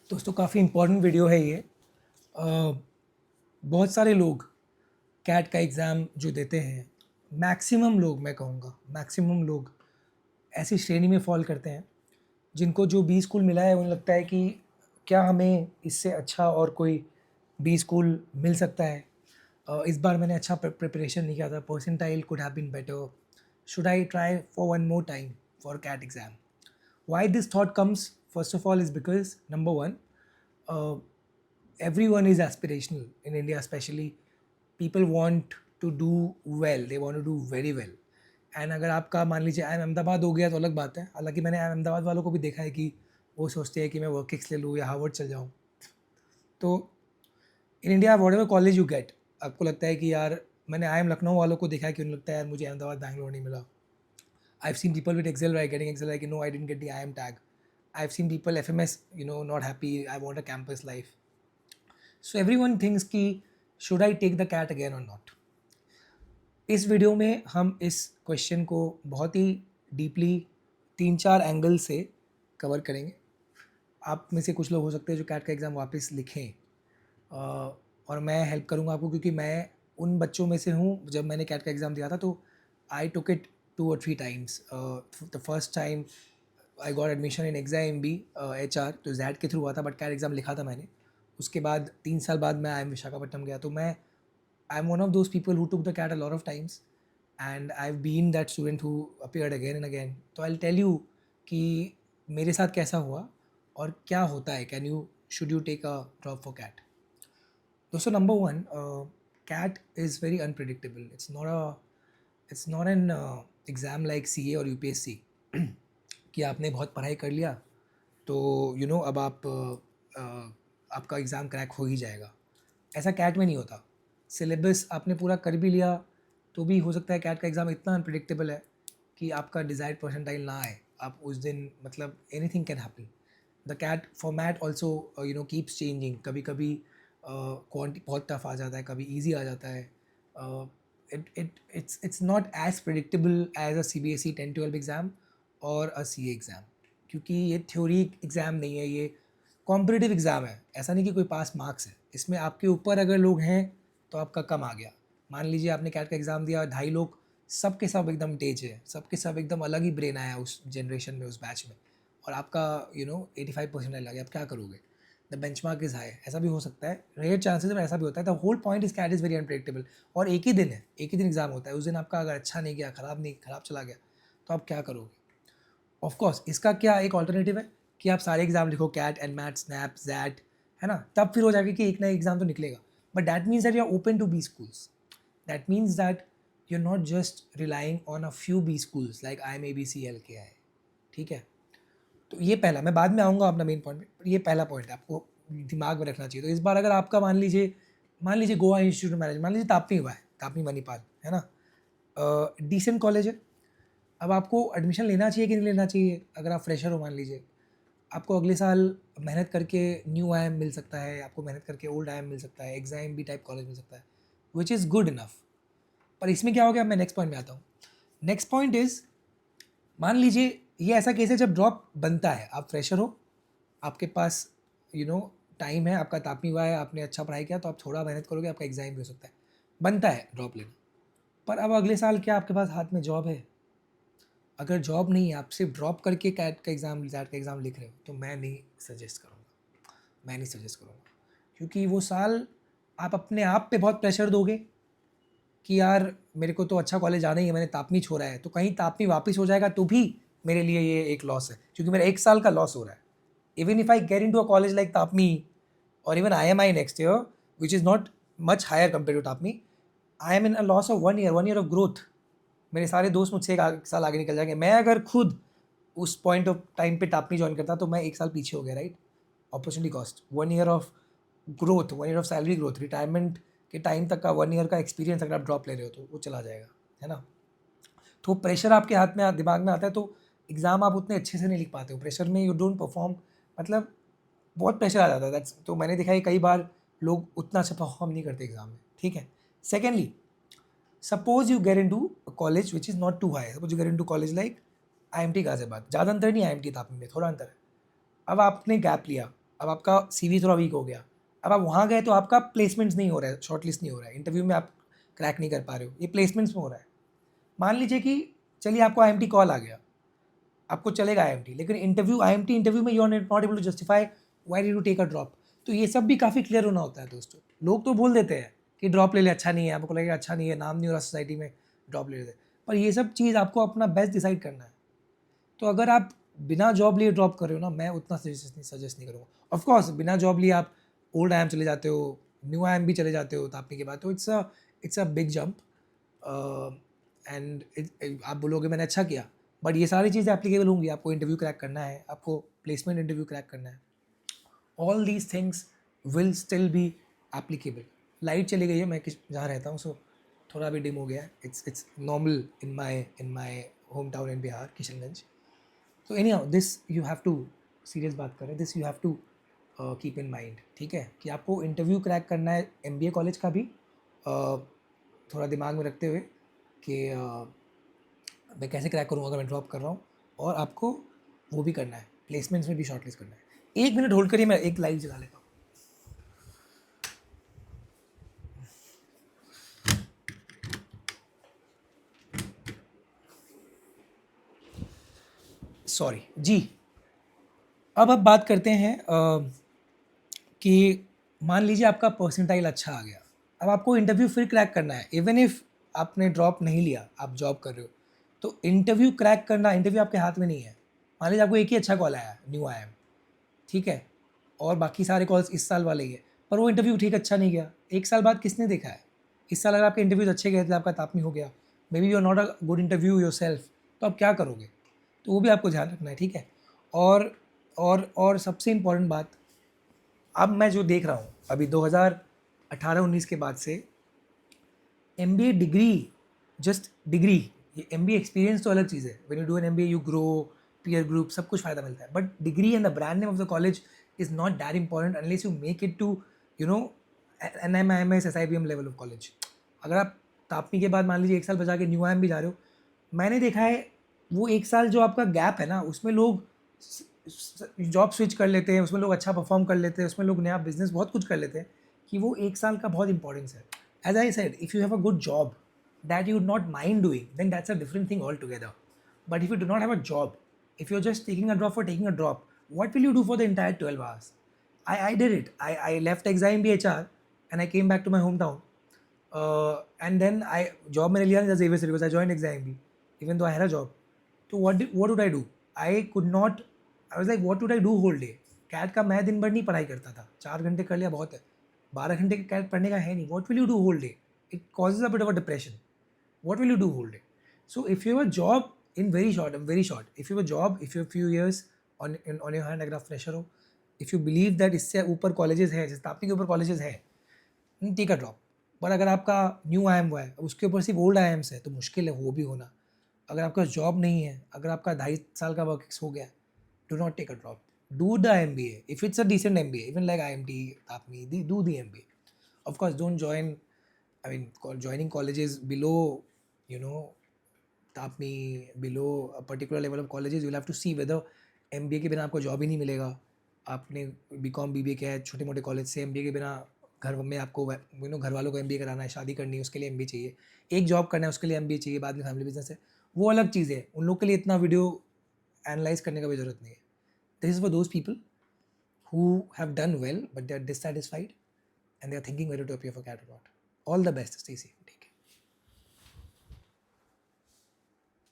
दोस्तों काफ़ी important video है ये। बहुत सारे लोग कैट का एग्ज़ाम जो देते हैं, मैक्सिमम लोग, मैं कहूँगा मैक्सिमम लोग ऐसी श्रेणी में फॉल करते हैं जिनको जो बी स्कूल मिला है उन्हें लगता है कि क्या हमें इससे अच्छा और कोई बी स्कूल मिल सकता है। इस बार मैंने अच्छा प्रिपरेशन नहीं किया था, percentile could have been better, should I try for one more time for CAT exam. Why this thought comes, first of all, is because number one, uh, everyone is aspirational in India, especially. People want to do well, they want to do very well. And अगर आपका मान लीजिए I am Ahmedabad हो गया तो अलग बात है। हालांकि मैंने अहमदाबाद वालों को भी देखा है कि वो सोचते हैं कि मैं वर्क एक्स ले लूँ या हार्वर्ड चल जाऊँ। तो in India what ever college you get, आपको लगता है कि यार, मैंने आई एम लखनऊ वालों को देखा है कि उन्हें लगता है यार मुझे अहमदाबाद बैंगलोर नहीं मिला। I've seen people with Excel right getting Excel like, no, I didn't get the IM tag. I've seen people FMS, not happy. I want a campus life. So everyone thinks कि should I take the CAT again or not? इस video में हम इस question को बहुत ही deeply 3-4 angle से cover करेंगे। आप में से कुछ लोग हो सकते हैं जो कैट का एग्ज़ाम वापस लिखें, और मैं हेल्प करूंगा आपको, क्योंकि मैं उन बच्चों में से हूँ। जब मैंने कैट का एग्ज़ाम दिया था तो I took it 2 or 3 times. The first time I got admission in XIM B HR, तो जैड के थ्रू हुआ था, बट कैट एग्ज़ाम लिखा था मैंने। उसके बाद 3 साल बाद मैं IIM विशाखापट्टनम गया। तो मैं I am one of those people who took the CAT a lot of times, and I have been that student who appeared again and again. तो आई विल टेल यू कि मेरे साथ कैसा हुआ और क्या होता है। Should you take a drop for CAT? दोस्तों, number one, CAT is very unpredictable. It's not an exam like CA और UPSC कि आपने बहुत पढ़ाई कर लिया तो अब आपका एग्ज़ाम क्रैक हो ही जाएगा। ऐसा कैट में नहीं होता। सिलेबस आपने पूरा कर भी लिया तो भी हो सकता है कैट का एग्ज़ाम इतना अनप्रिडिक्टेबल है कि आपका डिज़ायर्ड परसेंटाइल ना आए। आप उस दिन, मतलब anything can happen. The CAT format also keeps changing. कभी कभी क्वांटिटी बहुत टफ आ जाता है, कभी ईजी आ जाता है। It's not as predictable as a CBSE 10-12 exam और अ CA एग्ज़ाम, क्योंकि ये थ्योरी एग्ज़ाम नहीं है, ये कॉम्पिटिटिव एग्ज़ाम है। ऐसा नहीं कि कोई पास मार्क्स है। इसमें आपके ऊपर अगर लोग हैं तो आपका कम आ गया। मान लीजिए आपने कैट का एग्ज़ाम दिया, 2.5 लोग, सब के सब एकदम तेज है, सब के सब एकदम अलग ही ब्रेन आया उस जनरेशन में, उस बैच में, और आपका 85% लग गया। आप क्या करोगे? The benchmark is high. ऐसा भी हो सकता है, रेयर चांसेस में ऐसा भी होता है। The whole point is CAT is very unpredictable. और एक ही दिन है, एक ही दिन एग्ज़ाम होता है। उस दिन आपका अगर अच्छा नहीं गया, ख़राब चला गया, तो आप क्या करोगे? ऑफ कोर्स इसका क्या एक ऑल्टरनेटिव है कि आप सारे एग्जाम लिखो, CAT and MAT SNAP XAT, है ना, तब फिर हो जाएगा कि एक ना एग्जाम तो निकलेगा। But that means that you are open to B schools. That means that you are not just relying on a few B schools like IIM ABC LKI। ठीक है? तो ये पहला, मैं बाद में आऊँगा अपना मेन पॉइंट पर, ये पहला पॉइंट आपको दिमाग में रखना चाहिए। तो इस बार अगर आपका मान लीजिए गोवा इंस्टीट्यूट ऑफ मैनेजमेंट, मान लीजिए तापनी हुआ है, तापनी मणिपाल, है ना, डिसेंट कॉलेज है। अब आपको एडमिशन लेना चाहिए कि नहीं लेना चाहिए? अगर आप फ्रेशर हो, मान लीजिए, आपको अगले साल मेहनत करके न्यू IIM मिल सकता है, आपको मेहनत करके ओल्ड IIM मिल सकता है, एग्जाम भी टाइप कॉलेज मिल सकता है, विच इज़ गुड इनफ। पर इसमें क्या हो गया, मैं नेक्स्ट पॉइंट में आता हूँ। नेक्स्ट पॉइंट इज़, मान लीजिए ये ऐसा केस है जब ड्रॉप बनता है। आप फ्रेशर हो, आपके पास टाइम है, आपका तापनी हुआ है, आपने अच्छा पढ़ाई किया, तो आप थोड़ा मेहनत करोगे, आपका एग्जाम भी हो सकता है, बनता है ड्रॉप लेना। पर अब अगले साल क्या आपके पास हाथ में जॉब है? अगर जॉब नहीं है, आप सिर्फ ड्रॉप करके कैट का एग्ज़ाम, जैट का एग्ज़ाम लिख रहे हो, तो मैं नहीं सजेस्ट करूँगा। क्योंकि वो साल आप अपने आप पे बहुत प्रेशर दोगे कि यार मेरे को तो अच्छा कॉलेज आना ही है, मैंने तापनी छोड़ा है, तो कहीं तापनी वापस हो जाएगा तो भी मेरे लिए ये एक लॉस है, क्योंकि मेरा 1 साल का लॉस हो रहा है। Even if I get in to a college like TAPMI और even IMI next year, which is not much higher compare to TAPMI, I am in a loss of 1 year of growth. मेरे सारे दोस्त मुझसे एक साल आगे निकल जाएंगे। मैं अगर खुद उस पॉइंट ऑफ टाइम पे टापनी ज्वाइन करता तो मैं 1 साल पीछे हो गया, right? Opportunity cost, 1 year of growth, 1 year of salary growth, retirement के टाइम तक का 1 ईयर का एक्सपीरियंस अगर आप ड्रॉप ले रहे हो तो वो चला जाएगा, है ना। तो प्रेशर आपके हाथ में, दिमाग में आता है, तो एग्ज़ाम आप उतने अच्छे से नहीं लिख पाते हो। प्रेशर में यू डोंट परफॉर्म, मतलब बहुत प्रेशर आ जाता है। दैट्स, तो मैंने देखा है कई बार लोग उतना अच्छा परफॉर्म नहीं करते एग्ज़ाम में। ठीक है। Secondly, suppose you get into a college which is not too high. Suppose you get into college like IMT Ghaziabad. ज़्यादा अंतर नहीं, IMT तापी में थोड़ा अंतर है। अब आपने गैप लिया, अब आपका CV थोड़ा वीक हो गया, अब आप वहाँ गए तो आपका प्लेसमेंट्स नहीं हो रहा है, शॉर्टलिस्ट नहीं हो रहा है, इंटरव्यू में आप क्रैक नहीं कर पा रहे हो, ये प्लेसमेंट्स में हो रहा है। मान लीजिए कि चलिए आपको IMT कॉल आ गया, आपको चलेगा IMT, लेकिन IMT इंटरव्यू में you are not able to justify why did you take a drop. तो ये सब भी काफ़ी क्लियर होना होता है दोस्तों। लोग तो बोल देते हैं कि ड्रॉप ले ले, अच्छा नहीं है, आपको लगेगा अच्छा नहीं है, नाम नहीं हो रहा सोसाइटी में, ड्रॉप ले लेते, पर ये सब चीज़ आपको अपना बेस्ट डिसाइड करना है। तो अगर आप बिना जॉब लिए ड्रॉप कर रहे हो ना, मैं उतना सजेस्ट नहीं करूँगा। ऑफकोर्स बिना जॉब लिए आप ओल्ड IIM चले जाते हो, न्यू IIM भी चले जाते हो तापने के बाद, तो it's a big jump. And आप बोलोगे मैंने अच्छा किया, बट ये सारी चीज़ें एप्लीकेबल होंगी। आपको इंटरव्यू क्रैक करना है, आपको प्लेसमेंट इंटरव्यू क्रैक करना है, all these things will still be applicable. Light चली गई है, मैं जहाँ रहता हूँ, सो थोड़ा भी डिम हो गया है। It's normal in my home town in Bihar, Kishanganj. तो any how this you have to, serious बात करें, this you have to keep in mind, ठीक है, कि आपको इंटरव्यू क्रैक करना है MBA कॉलेज का भी, थोड़ा दिमाग में रखते हुए कि मैं कैसे क्रैक करूँगा अगर मैं ड्रॉप कर रहा हूँ, और आपको वो भी करना है, प्लेसमेंट्स में भी शॉर्टलिस्ट करना है। 1 मिनट होल्ड करिए, मैं एक लाइव जला लेता हूँ। सॉरी जी। अब बात करते हैं कि मान लीजिए आपका परसेंटाइल अच्छा आ गया, अब आपको इंटरव्यू फिर क्रैक करना है, इवन इफ आपने ड्रॉप नहीं लिया, आप जॉब कर रहे हो, तो इंटरव्यू क्रैक करना, इंटरव्यू आपके हाथ में नहीं है। मान लीजिए आपको एक ही अच्छा कॉल आया, न्यू IIM, ठीक है, और बाकी सारे कॉल्स इस साल वाले ही है, पर वो इंटरव्यू ठीक अच्छा नहीं गया। 1 साल बाद किसने देखा है? इस साल अगर आपके इंटरव्यूज अच्छे गए थे, आपका तापनी हो गया, maybe you are not a good interview yourself, तो आप क्या करोगे? तो वो भी आपको ध्यान रखना है, ठीक है। और सबसे इम्पॉर्टेंट बात, अब मैं जो देख रहा हूँ अभी 2018-19 के बाद से, MBA डिग्री, जस्ट डिग्री, ये MBA एक्सपीरियंस तो अलग चीज़ है। When you do an MBA you grow, peer group, सब कुछ फ़ायदा मिलता है, but degree and the brand name of the college is not that important unless you make it to you know NIMIMS SIBM level of college. अगर आप तापनी के बाद मान लीजिए 1 साल बचा के न्यू IIM भी जा रहे हो, मैंने देखा है वो 1 साल जो आपका गैप है ना, उसमें लोग जॉब स्विच कर लेते हैं, उसमें लोग अच्छा परफॉर्म कर लेते हैं, उसमें लोग नया बिजनेस बहुत कुछ कर लेते हैं, कि वो 1 साल का बहुत इंपॉर्टेंस है। As I said, if you have a good job that you would not mind doing, then that's a different thing all together. But if you do not have a job, if you're just taking a drop for taking a drop, what will you do for the entire 12 hours? I did it. I left XIMB HR and I came back to my hometown. And then job मैंने लिया नहीं था Xavier से, because I joined XIMB even though I had a job. तो what did I do? I could not, I was like what would I do whole day? CAT का मैं दिन भर नहीं पढ़ाई करता था, 4 घंटे कर लिया बहुत है, 12 घंटे का कैट पढ़ने का है नहीं. What will you do whole day? It causes a bit of a depression. What will you do whole day? So if you have a job in very short, if you have a job, if you have few years on your hand, अगर आप fresher हो, if you believe that इससे ऊपर colleges हैं, जैसे तापनी के ऊपर colleges हैं, टेक अ ड्रॉप। पर अगर आपका न्यू IIM हुआ है, उसके ऊपर सिर्फ ओल्ड IIMs है, तो मुश्किल है वो भी होना। अगर आपका जॉब नहीं है, अगर आपका 2.5 साल का वर्क एक्स हो गया, do not take a drop, do the MBA if it's a decent MBA, even like IMT, Tapni, do the MBA. Of course, don't join, I mean, joining colleges below, you know, Tapni, below a particular level of colleges, you'll have to see whether MBA के बिना आपको job ही नहीं मिलेगा। आपने BCom BBA किया है छोटे मोटे कॉलेज से, MBA के बिना घर में आपको घर वालों को MBA कराना है, शादी करनी है उसके लिए MBA चाहिए, एक जॉब करना है उसके लिए MBA चाहिए, बाद में फैमिली बिजनेस है, वो अलग चीज़ है। उन लोग के लिए इतना वीडियो एनालाइज करने का भी ज़रूरत नहीं है। This is for those people who have done well but they are dissatisfied and they are thinking whether to appear for CAT or not. All the best. Stay safe.